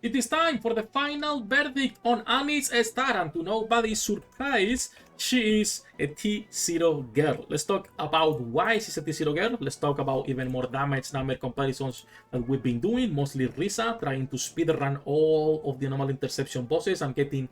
It is time for the final verdict on Annie's Estar, and to nobody's surprise, she is a T0 girl. Let's talk about why she's a T0 girl. Let's talk about even more damage number comparisons that we've been doing, mostly Risa, trying to speedrun all of the normal interception bosses and getting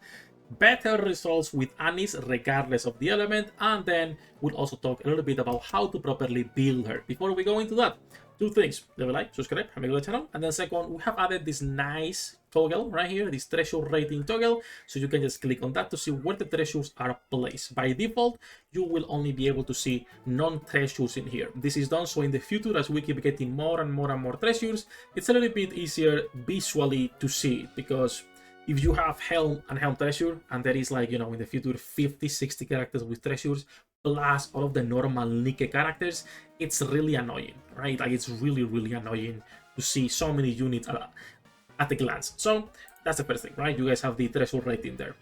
better results with Annie's regardless of the element. And then we'll also talk a little bit about how to properly build her. Before we go into that, two things: leave a like, subscribe, and make the channel. And then second, we have added this nice toggle right here, this treasure rating toggle, so you can just click on that to see where the treasures are placed. By default, you will only be able to see non-treasures in here. This is done so in the future, as we keep getting more and more and more treasures, it's a little bit easier visually to see it, because if you have Helm and Helm treasure, and there is, like, you know, in the future 50-60 characters with treasures plus all of the normal Nike characters, it's really annoying, right? Like, it's really annoying to see so many units at a glance. So that's the first thing, right? You guys have the treasure rating there.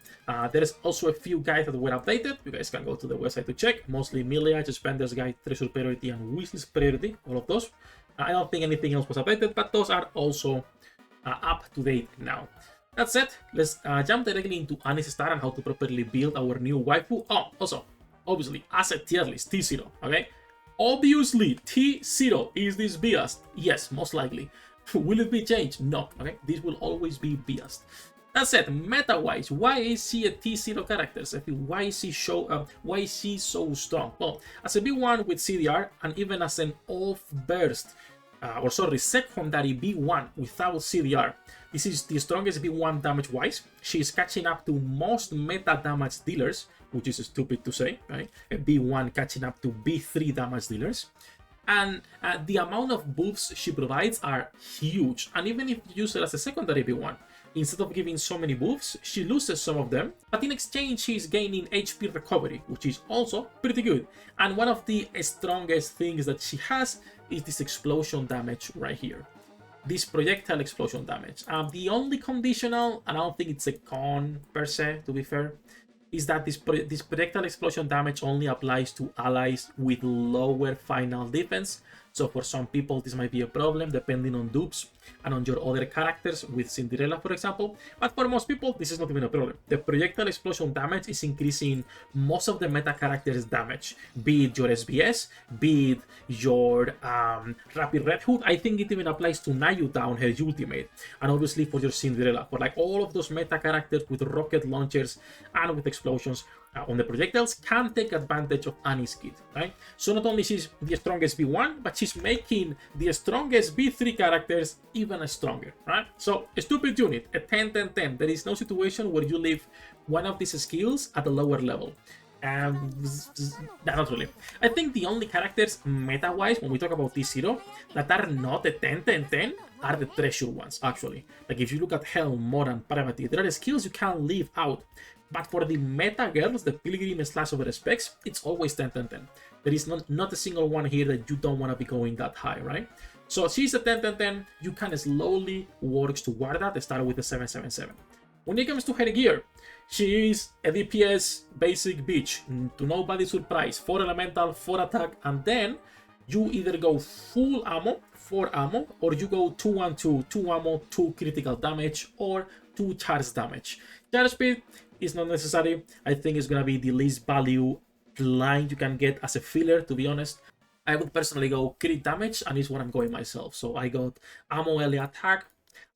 There's also a few guides that were updated. You guys can go to the website to check. Mostly Miliage, Spender's Guide, Treasure Priority, and Wishlist Priority, all of those. I don't think anything else was updated, but those are also up to date now. That said, let's jump directly into Annie's Star and how to properly build our new waifu. Oh, also, obviously, as a tier list, T0, okay? Obviously, T0, is this biased? Yes, most likely. Will it be changed? No, okay? This will always be biased. That said, meta-wise, why is she a T0 character, Sefhi? Why is she so strong? Well, as a B1 with CDR, and even as an off-burst, secondary B1 without CDR, this is the strongest B1 damage-wise. She is catching up to most meta damage dealers, which is stupid to say, right? A B1 catching up to B3 damage dealers. And the amount of buffs she provides are huge. And even if you use her as a secondary B1, instead of giving so many buffs, she loses some of them, but in exchange she's gaining HP recovery, which is also pretty good. And one of the strongest things that she has is this explosion damage right here. This projectile explosion damage. The only conditional, and I don't think it's a con per se, to be fair, is that this projectile explosion damage only applies to allies with lower final defense. So for some people, this might be a problem depending on dupes and on your other characters with Cinderella, for example. But for most people, this is not even a problem. The projectile explosion damage is increasing most of the meta characters' damage, be it your SBS, be it your Rapid Red Hood. I think it even applies to Nayuta on her ultimate. And obviously for your Cinderella, for like all of those meta characters with rocket launchers and with explosions on the projectiles can take advantage of Annie's kit, right? So not only she's the strongest B1, but she's making the strongest B3 characters even stronger, right? So a stupid unit, a 10-10-10. There is no situation where you leave one of these skills at a lower level. Not really. I think the only characters meta-wise, when we talk about T0, that are not a 10-10-10 are the treasure ones, actually. Like if you look at Helm, Moran, Parvati, there are skills you can't leave out. But for the meta girls, the Pilgrim / over specs, it's always 10-10-10. There is not a single one here that you don't want to be going that high, right? So she's a 10-10-10. You can slowly work toward that. Start with the 7-7-7. When it comes to her gear, she is a DPS basic bitch, to nobody's surprise. 4 elemental, 4 attack, and then you either go full ammo, 4 ammo, or you go 2-1-2, 2 ammo, 2 critical damage, or 2 charge damage. Charge speed is not necessary. I think it's gonna be the least value line you can get as a filler, to be honest. I would personally go crit damage, and it's what I'm going myself. So I got ammo, LA attack.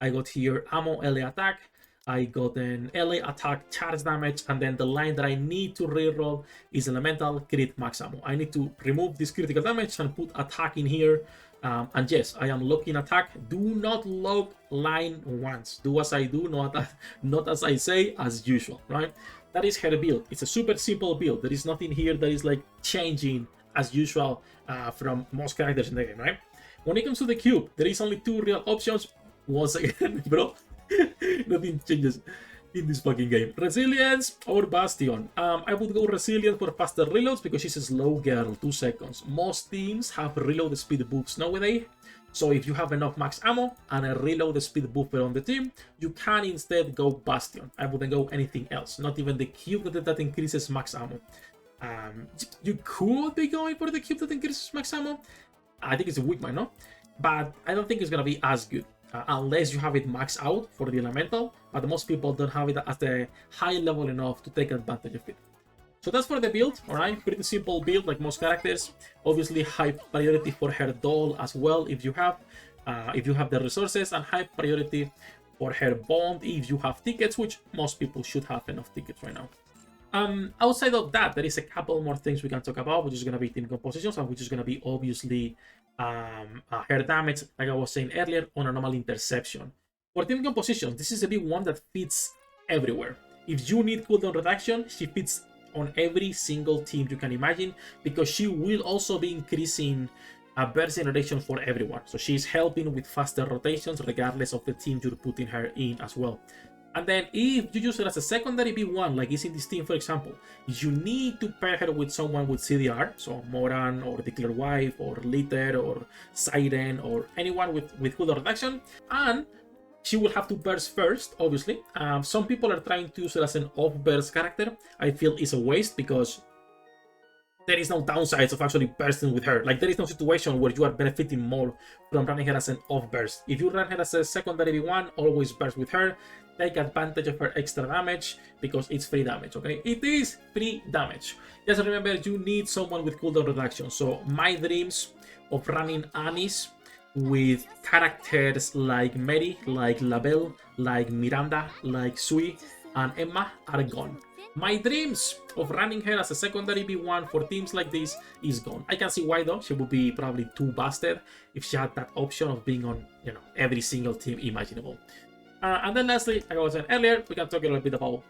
I got here ammo, LA attack. I got an LA attack, charge damage, and then the line that I need to reroll is elemental, crit, max ammo. I need to remove this critical damage and put attack in here. And yes, I am locking attack. Do not lock line once. Do as I do, not as I say, as usual, right? That is her build. It's a super simple build. There is nothing here that is like changing as usual from most characters in the game, right? When it comes to the cube, there is only 2 real options. Once again, bro, nothing changes in this fucking game. Resilience or Bastion. I would go Resilience for faster reloads because she's a slow girl, 2 seconds. Most teams have reload speed buffs nowadays. So if you have enough max ammo and a reload speed buffer on the team, you can instead go Bastion. I wouldn't go anything else, not even the cube that increases max ammo. You could be going for the cube that increases max ammo. I think it's a weak one, no? But I don't think it's gonna be as good. unless you have it maxed out for the elemental, but most people don't have it at the high level enough to take advantage of it. So that's for the build, alright? Pretty simple build like most characters. Obviously high priority for her doll as well if you have the resources, and high priority for her bond if you have tickets, which most people should have enough tickets right now. Outside of that, there is a couple more things we can talk about, which is going to be team compositions, and which is going to be obviously her damage, like I was saying earlier, on a normal interception. For team compositions, this is a big one that fits everywhere. If you need cooldown reduction, she fits on every single team you can imagine, because she will also be increasing burst generation for everyone. So she's helping with faster rotations regardless of the team you're putting her in as well. And then if you use her as a secondary B1, like is in this team for example, you need to pair her with someone with CDR, so Moran or Declare Wife or Litter or Siren or anyone with cooldown reduction, and she will have to burst first, obviously. Some people are trying to use her as an off-burst character. I feel it's a waste because there is no downsides of actually bursting with her. Like, there is no situation where you are benefiting more from running her as an off-burst. If you run her as a secondary V1, always burst with her. Take advantage of her extra damage because it's free damage, okay? It is free damage. Just remember, you need someone with cooldown reduction. So my dreams of running Anis with characters like Mary, like Labelle, like Miranda, like Sui, and Emma are gone. My dreams of running her as a secondary B1 for teams like this is gone. I can see why though. She would be probably too busted if she had that option of being on, you know, every single team imaginable. And then lastly, like I was saying earlier, we can talk a little bit about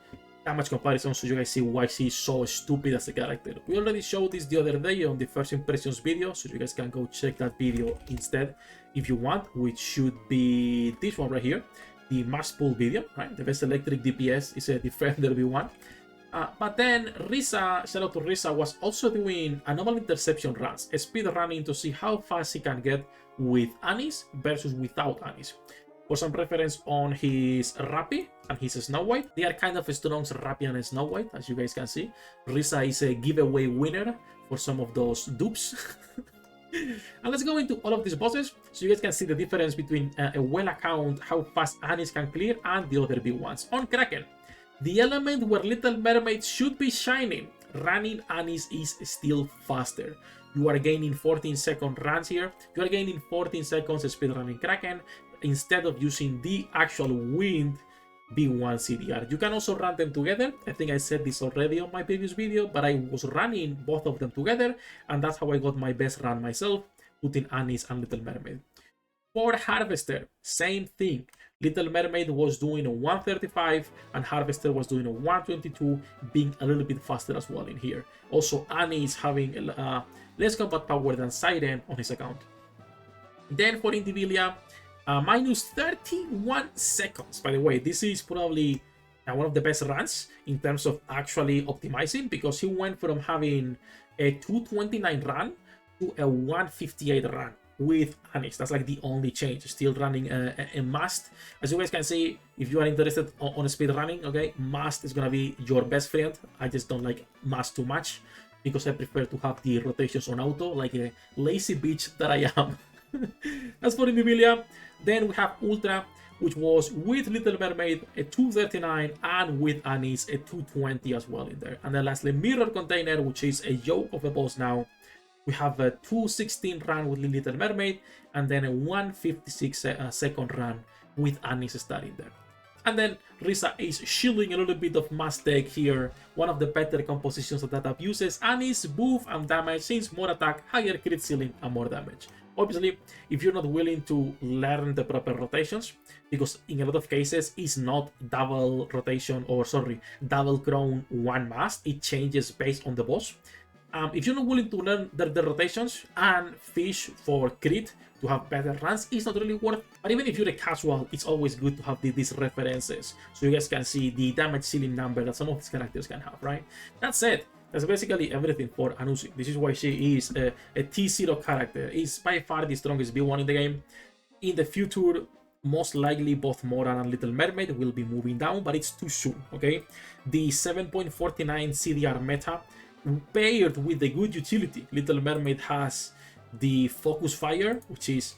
damage comparison so you guys see why she's so stupid as a character. We already showed this the other day on the first impressions video, so you guys can go check that video instead if you want, which should be this one right here, the mass pull video, right? The best electric DPS is a Defender V1. But then Risa, shout out to Risa, was also doing a normal interception runs, a speed running to see how fast he can get with Anis versus without Anis. For some reference on his Rappy and his Snow White, they are kind of strong, Rappy and Snow White, as you guys can see. Risa is a giveaway winner for some of those dupes. And let's go into all of these bosses so you guys can see the difference between a well account, how fast Anis can clear, and the other B1s. On Kraken, the element where Little Mermaid should be shining, running Anis is still faster. You are gaining 14-second runs here. You are gaining 14 seconds speed running Kraken instead of using the actual wind B1 CDR. You can also run them together. I think I said this already on my previous video, but I was running both of them together, and that's how I got my best run myself, putting Anis and Little Mermaid. For Harvester, same thing. Little Mermaid was doing a 135 and Harvester was doing a 122, being a little bit faster as well in here. Also, Anis having less combat power than Siren on his account. Then for Indivilia, minus 31 seconds. By the way, this is probably one of the best runs in terms of actually optimizing, because he went from having a 229 run to a 158 run with Anis. That's like the only change. Still running a must. As you guys can see, if you are interested on speed running, okay, must is gonna be your best friend. I just don't like must too much because I prefer to have the rotations on auto, like a lazy bitch that I am. As for Indivilia, then we have Ultra, which was with Little Mermaid a 239 and with Anis a 220 as well in there. And then lastly, Mirror Container, which is a yoke of a boss now. We have a 216 run with Little Mermaid and then a 156 second run with Anis starting there. And then Risa is shielding a little bit of mistake here. One of the better compositions that abuses Anis, buff and damage, since more attack, higher crit ceiling and more damage. Obviously, if you're not willing to learn the proper rotations, because in a lot of cases it's not double rotation, or sorry, double crown one mast, it changes based on the boss. If you're not willing to learn the rotations and fish for crit to have better runs, it's not really worth. But even if you're a casual, it's always good to have these references so you guys can see the damage ceiling number that some of these characters can have, right? That said, that's basically everything for Anusi. This is why she is a T0 character. Is by far the strongest B1 in the game. In the future, most likely both Moran and Little Mermaid will be moving down, but it's too soon, okay? The 7.49 CDR meta paired with the good utility. Little Mermaid has the Focus Fire, which is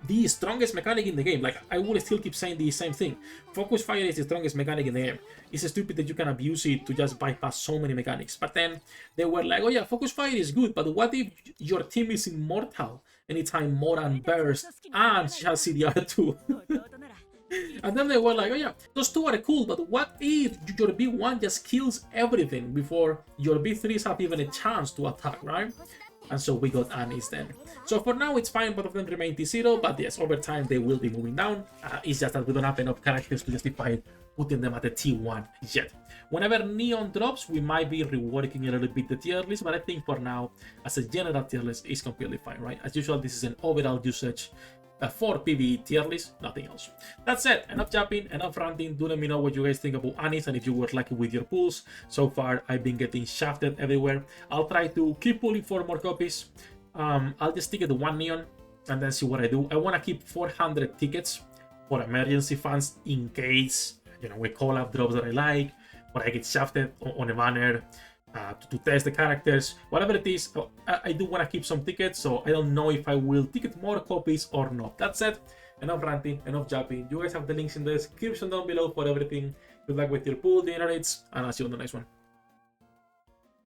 the strongest mechanic in the game. Like, I will still keep saying the same thing. Focus Fire is the strongest mechanic in the game. It's stupid that you can abuse it to just bypass so many mechanics. But then they were like, oh yeah, Focus Fire is good, but what if your team is immortal anytime Moran burst and she has CDR too? And then they were like, oh yeah, those two are cool, but what if your B1 just kills everything before your B3s have even a chance to attack, right? And so we got Anis then. So for now it's fine, both of them remain T0, but yes, over time they will be moving down. It's just that we don't have enough characters to justify putting them at the T1 yet. Whenever Neon drops, we might be reworking a little bit the tier list, but I think for now, as a general tier list, is completely fine, right? As usual, this is an overall usage for PvE tier list, nothing else. That's it. Enough jumping, enough ranting. Do let me know what you guys think about Anis and if you were lucky with your pulls. So far, I've been getting shafted everywhere. I'll try to keep pulling for more copies. I'll just stick it to 1 Neon and then see what I do. I want to keep 400 tickets for emergency funds in case, you know, we call up drops that I like, or I get shafted on a banner. To test the characters, whatever it is. I do want to keep some tickets, so I don't know if I will ticket more copies or not. That's it. Enough ranting, enough jumping. You guys have the links in the description down below for everything. Good luck with your pool, dinner rates, and I'll see you on the next one.